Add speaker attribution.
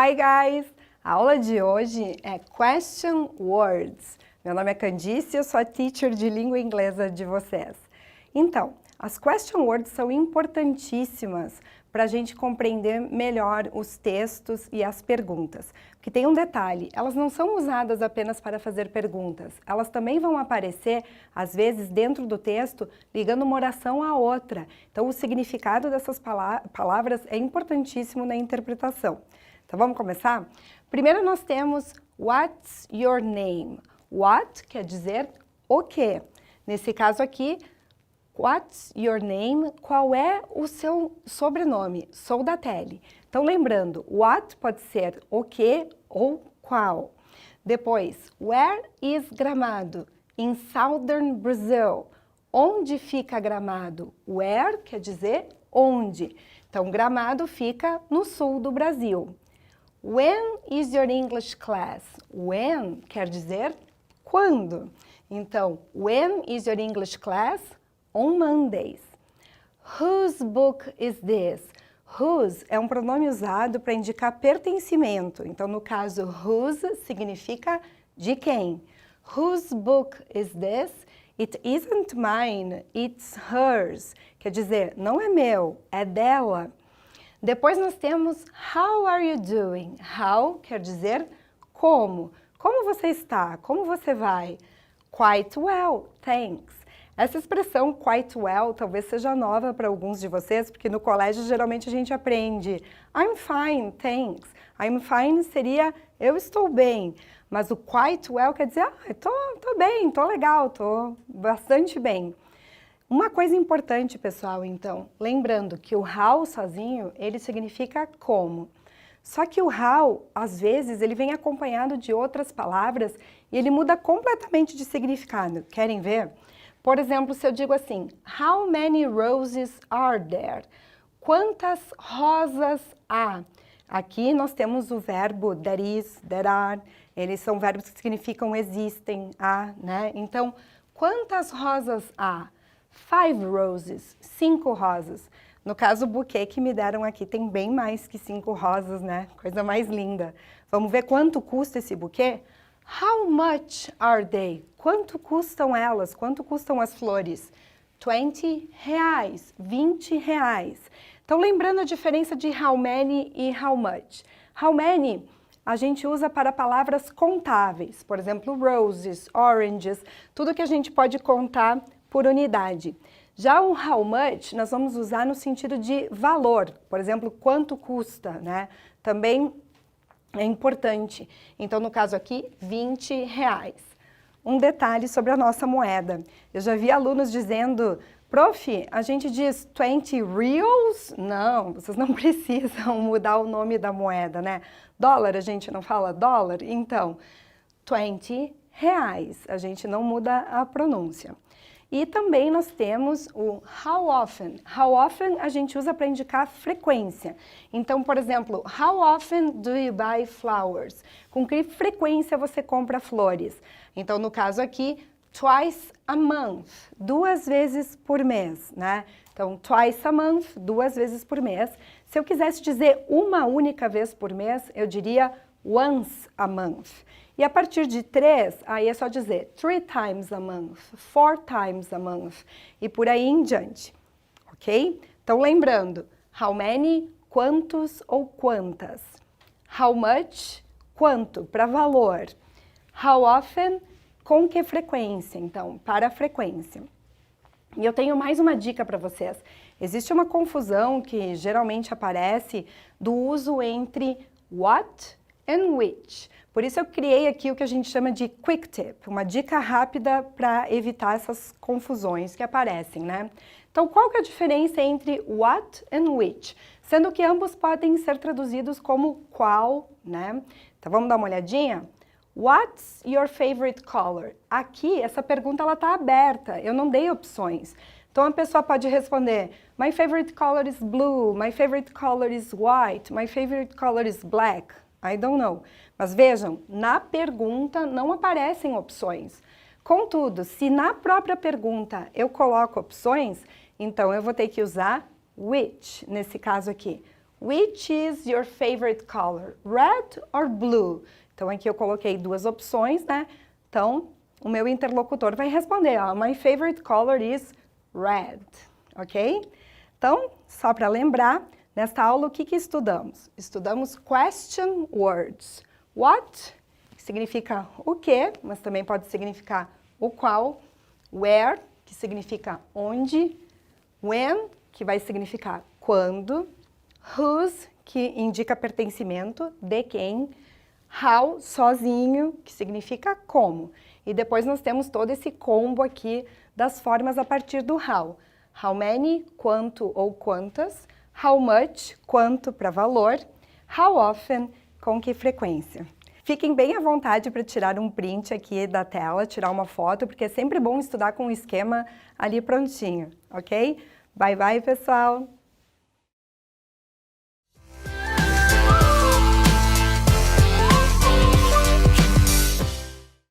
Speaker 1: Hi guys! A aula de hoje é Question Words. Meu nome é Candice e eu sou a teacher de língua inglesa de vocês. Então, as Question Words são importantíssimas para a gente compreender melhor os textos e as perguntas. Porque tem um detalhe, elas não são usadas apenas para fazer perguntas, elas também vão aparecer, às vezes, dentro do texto, ligando uma oração à outra. Então, o significado dessas palavras é importantíssimo na interpretação. Então, vamos começar? Primeiro, nós temos What's your name? What quer dizer o quê? Nesse caso aqui, What's your name? Qual é o seu sobrenome? Sou da Tele. Então, lembrando, what pode ser o que ou qual. Depois, where is Gramado? In Southern Brazil. Onde fica Gramado? Where quer dizer onde. Então, Gramado fica no sul do Brasil. When is your English class? When quer dizer quando. Então, when is your English class? On Mondays. Whose book is this? Whose é um pronome usado para indicar pertencimento. Então, no caso, whose significa de quem. Whose book is this? It isn't mine, it's hers. Quer dizer, não é meu, é dela. Depois nós temos How are you doing? How quer dizer como. Como você está? Como você vai? Quite well, thanks. Essa expressão quite well talvez seja nova para alguns de vocês, porque no colégio geralmente a gente aprende I'm fine, thanks. I'm fine seria eu estou bem, mas o quite well quer dizer tô bem, tô legal, tô bastante bem. Uma coisa importante, pessoal, então, lembrando que o how sozinho, ele significa como. Só que o how, às vezes, ele vem acompanhado de outras palavras e ele muda completamente de significado. Querem ver? Por exemplo, se eu digo assim, How many roses are there? Quantas rosas há? Aqui nós temos o verbo there is, there are, eles são verbos que significam existem, há, né? Então, quantas rosas há? 5 roses, 5 rosas. No caso, o buquê que me deram aqui tem bem mais que 5 rosas, né? Coisa mais linda. Vamos ver quanto custa esse buquê? How much are they? Quanto custam elas? Quanto custam as flores? 20 reais, 20 reais. Então, lembrando a diferença de how many e how much. How many a gente usa para palavras contáveis. Por exemplo, roses, oranges, tudo que a gente pode contar por unidade. Já o how much nós vamos usar no sentido de valor, por exemplo, quanto custa, né? Também é importante. Então, no caso aqui, 20 reais. Um detalhe sobre a nossa moeda. Eu já vi alunos dizendo, prof, a gente diz 20 reals? Não, vocês não precisam mudar o nome da moeda, né? Dólar, a gente não fala dólar? Então, 20 reais, a gente não muda a pronúncia. E também nós temos o how often. How often a gente usa para indicar frequência. Então, por exemplo, how often do you buy flowers? Com que frequência você compra flores? Então, no caso aqui, twice a month, 2 vezes por mês, né? Então, twice a month, 2 vezes por mês. Se eu quisesse dizer uma única vez por mês, eu diria once a month. E a partir de 3, aí é só dizer 3 times a month, 4 times a month, e por aí em diante, ok? Então, lembrando, how many, quantos ou quantas. How much, quanto, para valor. How often, com que frequência, então, para a frequência. E eu tenho mais uma dica para vocês. Existe uma confusão que geralmente aparece do uso entre what and which. Por isso eu criei aqui o que a gente chama de quick tip, uma dica rápida para evitar essas confusões que aparecem, né? Então, qual que é a diferença entre what and which? Sendo que ambos podem ser traduzidos como qual, né? Então, vamos dar uma olhadinha? What's your favorite color? Aqui, essa pergunta ela está aberta, eu não dei opções. Então, a pessoa pode responder, my favorite color is blue, my favorite color is white, my favorite color is black. I don't know. Mas vejam, na pergunta não aparecem opções. Contudo, se na própria pergunta eu coloco opções, então eu vou ter que usar which, nesse caso aqui. Which is your favorite color? Red or blue? Então, aqui eu coloquei duas opções, né? Então, o meu interlocutor vai responder, ó, my favorite color is red, ok? Então, só para lembrar, nesta aula o que estudamos? Estudamos question words. What, que significa o que, mas também pode significar o qual. Where, que significa onde. When, que vai significar quando. Whose, que indica pertencimento, de quem. How, sozinho, que significa como. E depois nós temos todo esse combo aqui das formas a partir do how. How many, quanto ou quantas. How much, quanto para valor. How often, com que frequência. Fiquem bem à vontade para tirar um print aqui da tela, tirar uma foto, porque é sempre bom estudar com o esquema ali prontinho, ok? Bye, bye, pessoal!